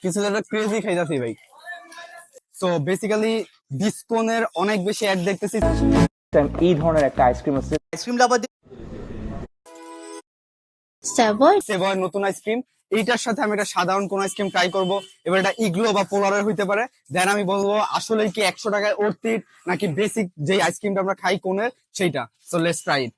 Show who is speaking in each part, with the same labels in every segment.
Speaker 1: কিছু একটা ক্রেজি খাইতাছি ভাই। তো বেসিক্যালি ডিসকনের অনেক বেশি অ্যাড দেখতেছি।
Speaker 2: এই ধরনের একটা আইসক্রিম আছে।
Speaker 3: আইসক্রিম লাভার
Speaker 4: Savoy
Speaker 1: সেভয়ের নতুন আইসক্রিম, এইটার সাথে আমি একটা সাধারণ কোন আইসক্রিম ট্রাই করব। এবার এটা ইগলো বা পোলারের হইতে পারে। দেন আমি বলবো আসলে কি 100 টাকায় অর্থিত নাকি বেসিক যে আইসক্রিমটা আমরা খাই কোনের সেইটা। So let's try it.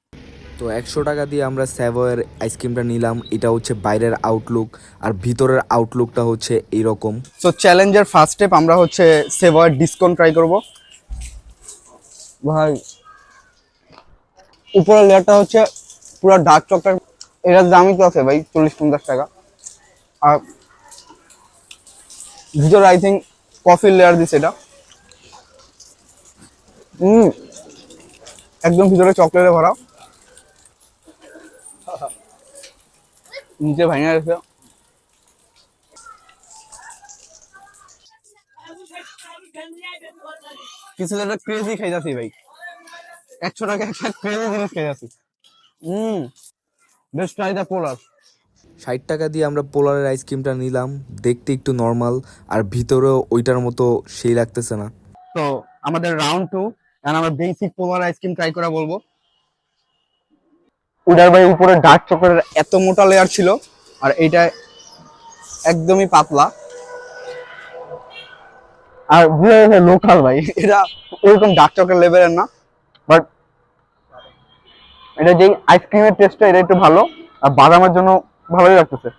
Speaker 5: তো 100 টাকা দিয়ে আমরা স্যাভয়ের আইসক্রিমটা নিলাম। এটা হচ্ছে বাইরের আউটলুক, আর ভিতরের আউটলুকটা হচ্ছে এইরকম।
Speaker 1: সো চ্যালেঞ্জের ফার্স্ট স্টেপ আমরা হচ্ছে সেভয়ের ডিসকন ট্রাই করব। ভাই উপরের লেয়ারটা হচ্ছে পুরো ডার্ক চকলেট। এটার দামই তো আছে ভাই 40-50 টাকা। আর ভিতরে আই থিঙ্ক কফির লেয়ার দিছে এটা। একদম ভিতরে চকলেটে ভরা, নিচে ভাঙা গেছে। কিছু একটা ক্রেজি খাইতাছি ভাই। 100 টাকা একটা ক্রেজি জিনিস খাইতাছি। Best try the polar.
Speaker 5: 60 টাকা দিয়ে আমরা পোলারের আইসক্রিমটা নিলাম। দেখতে একটু নর্মাল, আর ভিতরেও ওইটার মতো সেই লাগতেছে না।
Speaker 1: তো আমাদের রাউন্ড 2, এখন আমরা বেসিক পোলার আইসক্রিম ট্রাই করা বলবো। ওটার ভাই উপরে ডার্ক চকলেটের এত মোটা লেয়ার ছিল, আর এইটা একদমই পাতলা। আর লোকাল ভাই, এটা ওইরকম ডার্ক চকলেট লেভেলের না, বাট এটা যেই আইসক্রিমের টেস্টটা এটা একটু ভালো, আর বাদামের জন্য ভালোই লাগতেছে।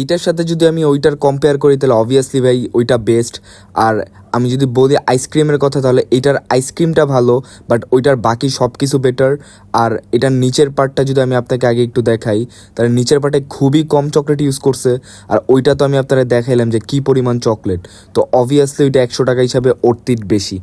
Speaker 5: এইটার সাথে যদি আমি ওইটার কম্পেয়ার করি তাহলে অবভিয়াসলি ভাই ওইটা বেস্ট। আর আমি যদি বলি আইসক্রিমের কথা, তাহলে এইটার আইসক্রিমটা ভালো, বাট ওইটার বাকি সব কিছু বেটার। আর এটার নিচের পার্টটা যদি আমি আপনাকে আগে একটু দেখাই, তাহলে নিচের পার্টে খুবই কম চকলেট ইউজ করছে। আর ওইটা তো আমি আপনারা দেখাইলাম যে কি পরিমাণ চকলেট। তো অবভিয়াসলি ওইটা 100 টাকা হিসাবে অর্থিত বেশি।